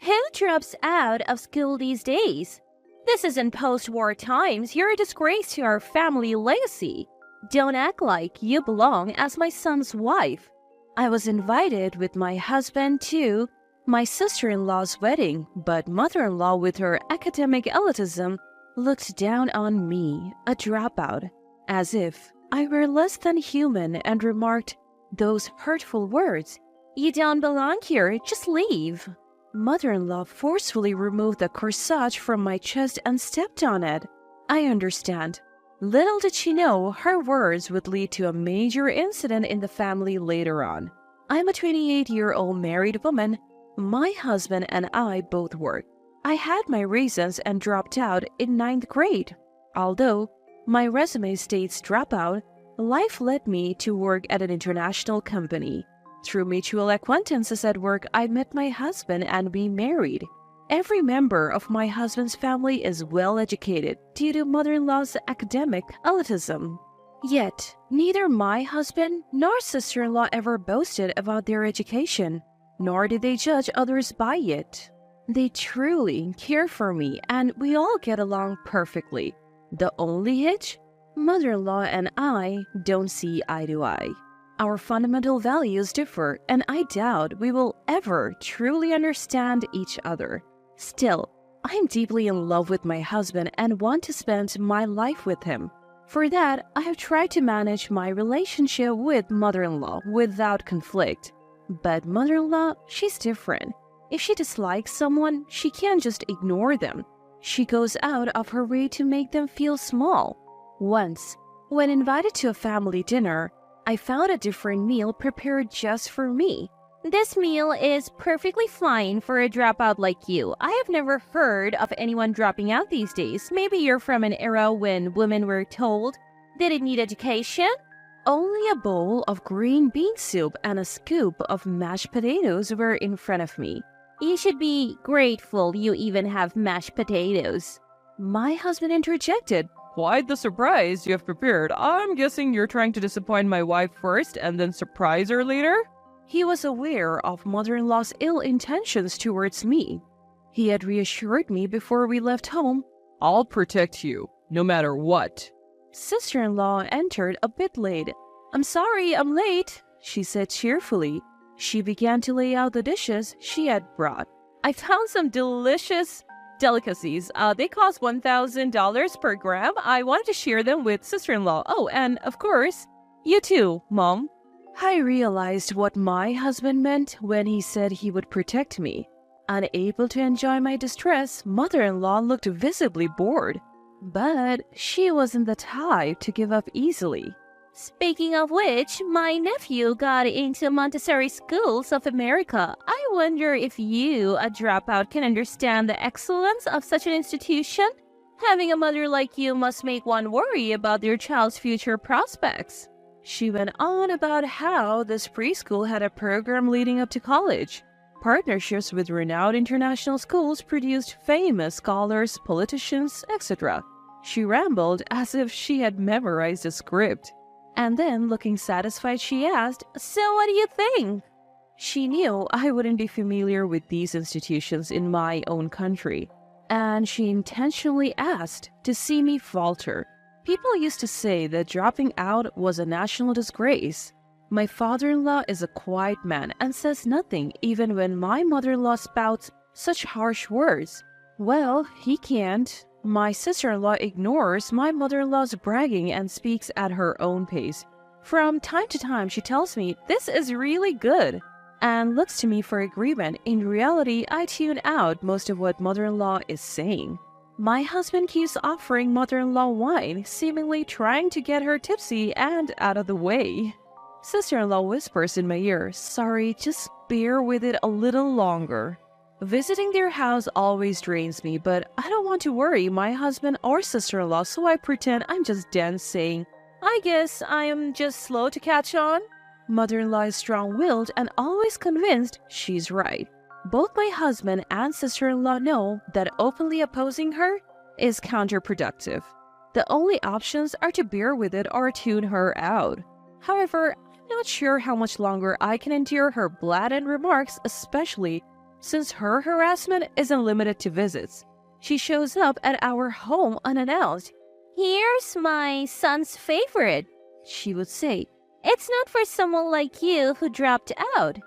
Who drops out of school these days? This isn't post-war times. You're a disgrace to our family legacy. Don't act like you belong as my son's wife. I was invited with my husband to my sister-in-law's wedding, but mother-in-law with her academic elitism looked down on me, a dropout, as if I were less than human and remarked those hurtful words. You don't belong here, just leave. Mother-in-law forcefully removed the corsage from my chest and stepped on it. I understand. Little did she know her words would lead to a major incident in the family later on. I'm a 28-year-old married woman. My husband and I both work. I had my reasons and dropped out in 9th grade. Although my resume states dropout, life led me to work at an international company. Through mutual acquaintances at work, I met my husband and we married. Every member of my husband's family is well educated due to mother-in-law's academic elitism. Yet, neither my husband nor sister-in-law ever boasted about their education, nor did they judge others by it. They truly care for me and we all get along perfectly. The only hitch? Mother-in-law and I don't see eye to eye. Our fundamental values differ, and I doubt we will ever truly understand each other. Still, I'm deeply in love with my husband and want to spend my life with him. For that, I have tried to manage my relationship with mother-in-law without conflict. But mother-in-law, she's different. If she dislikes someone, she can't just ignore them. She goes out of her way to make them feel small. Once, when invited to a family dinner, I found a different meal prepared just for me. This meal is perfectly fine for a dropout like you. I have never heard of anyone dropping out these days. Maybe you're from an era when women were told they didn't need education? Only a bowl of green bean soup and a scoop of mashed potatoes were in front of me. You should be grateful you even have mashed potatoes. My husband interjected. Quite the surprise you have prepared. I'm guessing you're trying to disappoint my wife first and then surprise her later? He was aware of mother-in-law's ill intentions towards me. He had reassured me before we left home. I'll protect you, no matter what. Sister-in-law entered a bit late. I'm sorry, I'm late, she said cheerfully. She began to lay out the dishes she had brought. I found some delicious delicacies. They cost $1,000 per gram. I wanted to share them with sister-in-law. Oh, and of course, you too, Mom. I realized what my husband meant when he said he would protect me. Unable to enjoy my distress, mother-in-law looked visibly bored. But she wasn't the type to give up easily. Speaking of which, my nephew got into Montessori schools of America. I wonder if you, a dropout, can understand the excellence of such an institution? Having a mother like you must make one worry about their child's future prospects. She went on about how this preschool had a program leading up to college. Partnerships with renowned international schools produced famous scholars, politicians, etc. She rambled as if she had memorized a script. And then, looking satisfied, she asked, "So what do you think?" She knew I wouldn't be familiar with these institutions in my own country, and she intentionally asked to see me falter. People used to say that dropping out was a national disgrace. My father-in-law is a quiet man and says nothing even when my mother-in-law spouts such harsh words. Well, he can't. My sister-in-law ignores my mother-in-law's bragging and speaks at her own pace. From time to time, she tells me, "This is really good," and looks to me for agreement. In reality, I tune out most of what mother-in-law is saying. My husband keeps offering mother-in-law wine, seemingly trying to get her tipsy and out of the way. Sister-in-law whispers in my ear, "Sorry, just bear with it a little longer." Visiting their house always drains me, but I don't want to worry my husband or sister-in-law, so I pretend I'm just dense, saying, "I guess I am just slow to catch on." Mother-in-law is strong-willed and always convinced she's right. Both my husband and sister-in-law know that openly opposing her is counterproductive. The only options are to bear with it or tune her out. However, I'm not sure how much longer I can endure her blatant remarks, especially since her harassment isn't limited to visits. She shows up at our home unannounced. "Here's my son's favorite," she would say. "It's not for someone like you who dropped out."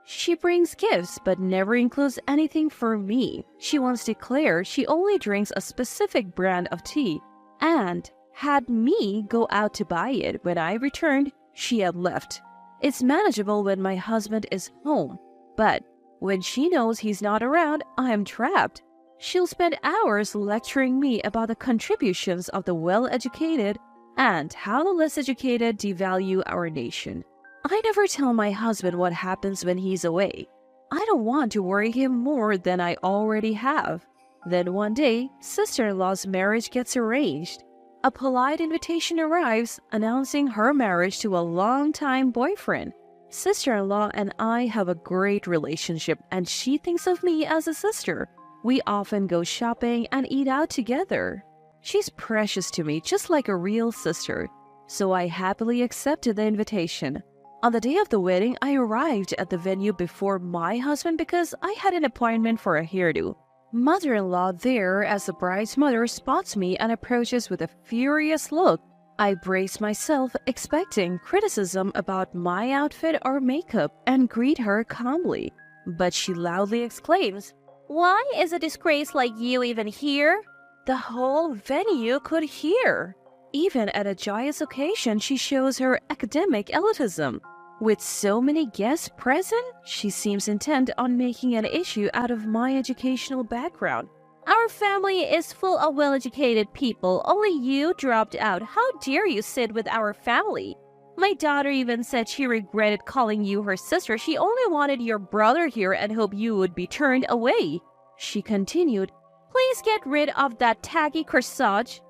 She brings gifts but never includes anything for me. She once declared she only drinks a specific brand of tea and had me go out to buy it. When I returned, she had left. It's manageable when my husband is home, but when she knows he's not around, I am trapped. She'll spend hours lecturing me about the contributions of the well-educated and how the less educated devalue our nation. I never tell my husband what happens when he's away. I don't want to worry him more than I already have. Then one day, sister-in-law's marriage gets arranged. A polite invitation arrives announcing her marriage to a longtime boyfriend. Sister-in-law and I have a great relationship, and she thinks of me as a sister. We often go shopping and eat out together. She's precious to me, just like a real sister. So I happily accepted the invitation. On the day of the wedding, I arrived at the venue before my husband because I had an appointment for a hairdo. Mother-in-law there as the bride's mother spots me and approaches with a furious look. I brace myself, expecting criticism about my outfit or makeup, and greet her calmly. But she loudly exclaims, "Why is a disgrace like you even here?" The whole venue could hear. Even at a joyous occasion, she shows her academic elitism. With so many guests present, she seems intent on making an issue out of my educational background. "Our family is full of well-educated people. Only you dropped out. How dare you sit with our family? My daughter even said she regretted calling you her sister. She only wanted your brother here and hoped you would be turned away." She continued, "Please get rid of that tacky corsage."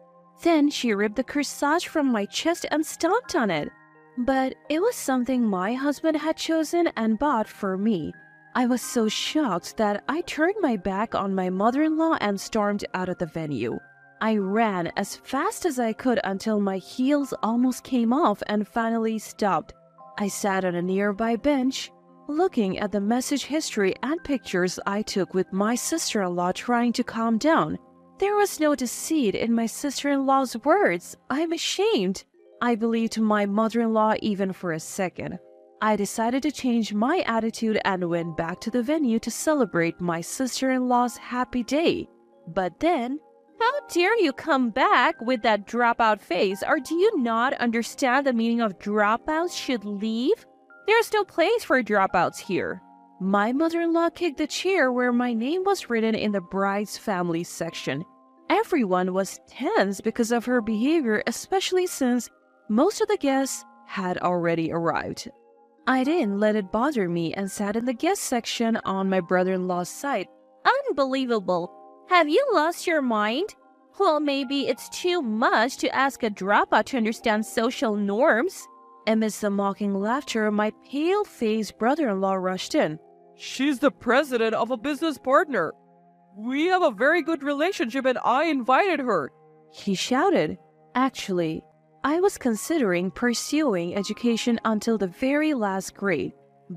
Then she ripped the corsage from my chest and stomped on it. But it was something my husband had chosen and bought for me. I was so shocked that I turned my back on my mother-in-law and stormed out of the venue. I ran as fast as I could until my heels almost came off and finally stopped. I sat on a nearby bench, looking at the message history and pictures I took with my sister-in-law, trying to calm down. There was no deceit in my sister-in-law's words. I'm ashamed. I believed my mother-in-law even for a second. I decided to change my attitude and went back to the venue to celebrate my sister-in-law's happy day. But then, "How dare you come back with that dropout face? Or do you not understand the meaning of dropouts should leave? There's no place for dropouts here." My mother-in-law kicked the chair where my name was written in the bride's family section. Everyone was tense because of her behavior, especially since most of the guests had already arrived. I didn't let it bother me and sat in the guest section on my brother-in-law's side. "Unbelievable. Have you lost your mind? Well, maybe it's too much to ask a dropout to understand social norms." Amidst the mocking laughter, my pale-faced brother-in-law rushed in. She's the president of a business partner. We have a very good relationship and I invited her, he shouted. Actually, I was considering pursuing education until the very last grade,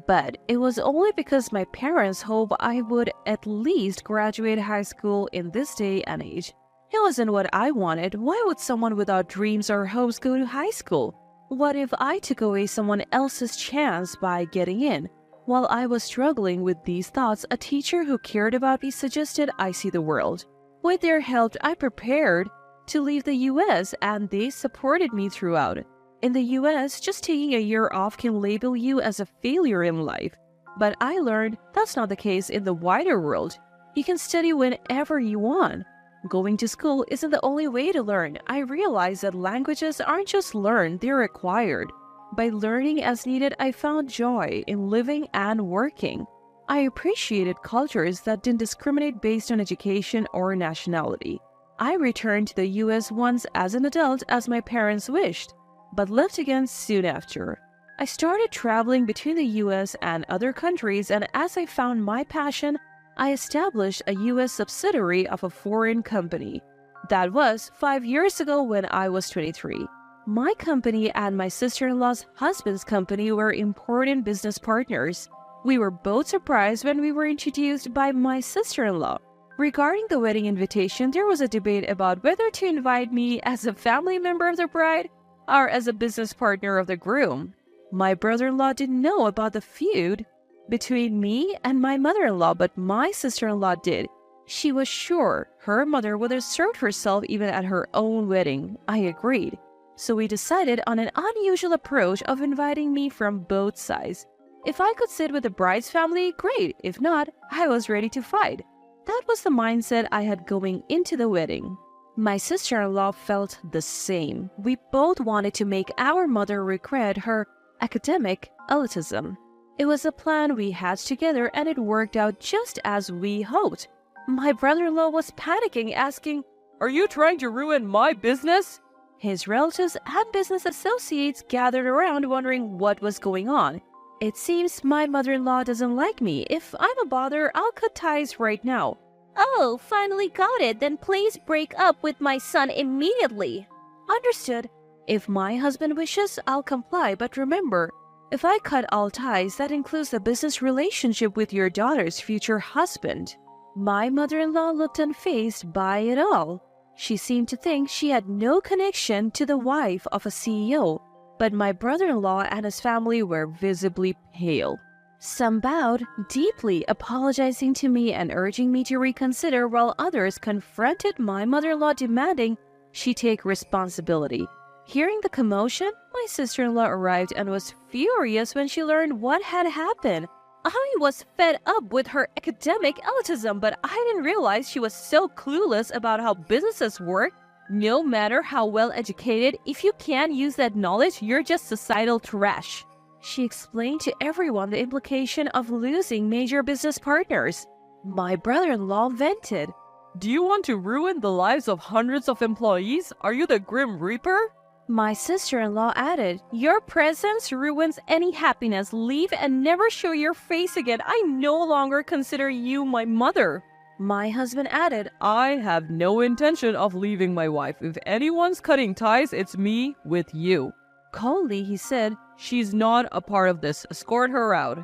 but it was only because my parents hoped I would at least graduate high school in this day and age. It wasn't what I wanted. Why would someone without dreams or hopes go to high school? What if I took away someone else's chance by getting in? While I was struggling with these thoughts, a teacher who cared about me suggested I see the world. With their help, I prepared to leave the US, and they supported me throughout. In the US, just taking a year off can label you as a failure in life. But I learned that's not the case in the wider world. You can study whenever you want. Going to school isn't the only way to learn. I realized that languages aren't just learned, they're acquired. By learning as needed, I found joy in living and working. I appreciated cultures that didn't discriminate based on education or nationality. I returned to the US once as an adult as my parents wished, but left again soon after. I started traveling between the US and other countries, and as I found my passion, I established a US subsidiary of a foreign company. That was 5 years ago when I was 23. My company and my sister-in-law's husband's company were important business partners. We were both surprised when we were introduced by my sister-in-law. Regarding the wedding invitation, there was a debate about whether to invite me as a family member of the bride or as a business partner of the groom. My brother-in-law didn't know about the feud between me and my mother-in-law, but my sister-in-law did. She was sure her mother would have served herself even at her own wedding. I agreed. So we decided on an unusual approach of inviting me from both sides. If I could sit with the bride's family, great. If not, I was ready to fight. That was the mindset I had going into the wedding. My sister-in-law felt the same. We both wanted to make our mother regret her academic elitism. It was a plan we hatched together and it worked out just as we hoped. My brother-in-law was panicking, asking, "Are you trying to ruin my business?" His relatives and business associates gathered around wondering what was going on. It seems my mother-in-law doesn't like me. If I'm a bother, I'll cut ties right now. Oh, finally got it. Then please break up with my son immediately. Understood. If my husband wishes, I'll comply. But remember, if I cut all ties, that includes the business relationship with your daughter's future husband. My mother-in-law looked unfazed by it all. She seemed to think she had no connection to the wife of a CEO. But my brother-in-law and his family were visibly pale. Some bowed, deeply apologizing to me and urging me to reconsider, while others confronted my mother-in-law demanding she take responsibility. Hearing the commotion, my sister-in-law arrived and was furious when she learned what had happened. I was fed up with her academic elitism, but I didn't realize she was so clueless about how businesses work. No matter how well educated, if you can't use that knowledge, you're just societal trash. She explained to everyone the implication of losing major business partners. My brother-in-law vented. "Do you want to ruin the lives of hundreds of employees? Are you the Grim Reaper?" My sister-in-law added, "Your presence ruins any happiness. Leave and never show your face again. I no longer consider you my mother." My husband added, "I have no intention of leaving my wife. If anyone's cutting ties, it's me with you." Coldly, he said, "She's not a part of this. Escort her out."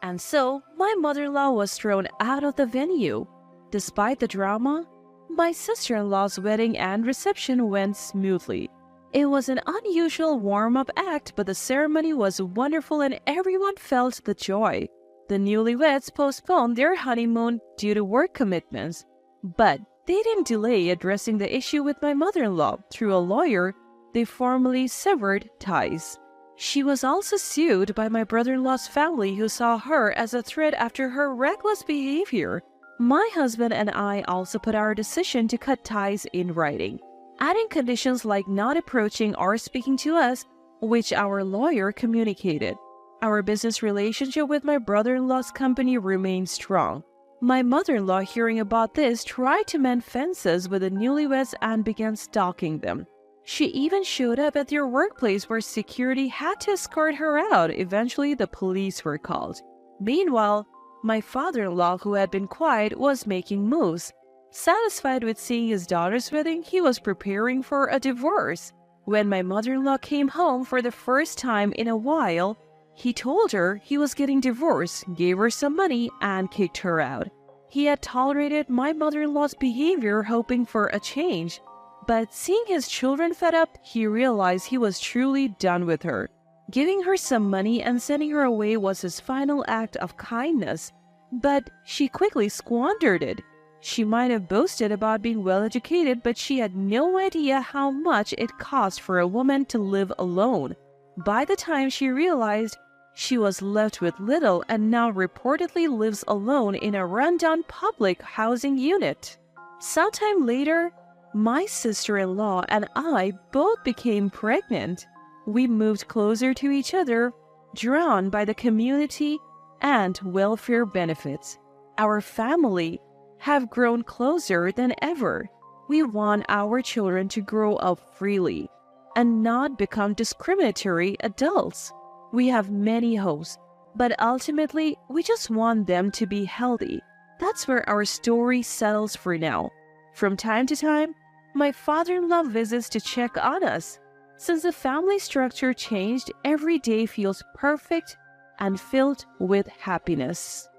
And so, my mother-in-law was thrown out of the venue. Despite the drama, my sister-in-law's wedding and reception went smoothly. It was an unusual warm-up act, but the ceremony was wonderful and everyone felt the joy. The newlyweds postponed their honeymoon due to work commitments, but they didn't delay addressing the issue with my mother-in-law. Through a lawyer, they formally severed ties. She was also sued by my brother-in-law's family, who saw her as a threat after her reckless behavior. My husband and I also put our decision to cut ties in writing, adding conditions like not approaching or speaking to us, which our lawyer communicated. Our business relationship with my brother-in-law's company remained strong. My mother-in-law, hearing about this, tried to mend fences with the newlyweds and began stalking them. She even showed up at their workplace where security had to escort her out. Eventually, the police were called. Meanwhile, my father-in-law, who had been quiet, was making moves. Satisfied with seeing his daughter's wedding, he was preparing for a divorce. When my mother-in-law came home for the first time in a while, he told her he was getting divorced, gave her some money, and kicked her out. He had tolerated my mother-in-law's behavior, hoping for a change. But seeing his children fed up, he realized he was truly done with her. Giving her some money and sending her away was his final act of kindness. But she quickly squandered it. She might have boasted about being well-educated, but she had no idea how much it cost for a woman to live alone. By the time she realized, she was left with little and now reportedly lives alone in a rundown public housing unit. Sometime later, my sister-in-law and I both became pregnant. We moved closer to each other, drawn by the community and welfare benefits. Our family have grown closer than ever. We want our children to grow up freely and not become discriminatory adults. We have many hopes, but ultimately, we just want them to be healthy. That's where our story settles for now. From time to time, my father-in-law visits to check on us. Since the family structure changed, every day feels perfect and filled with happiness.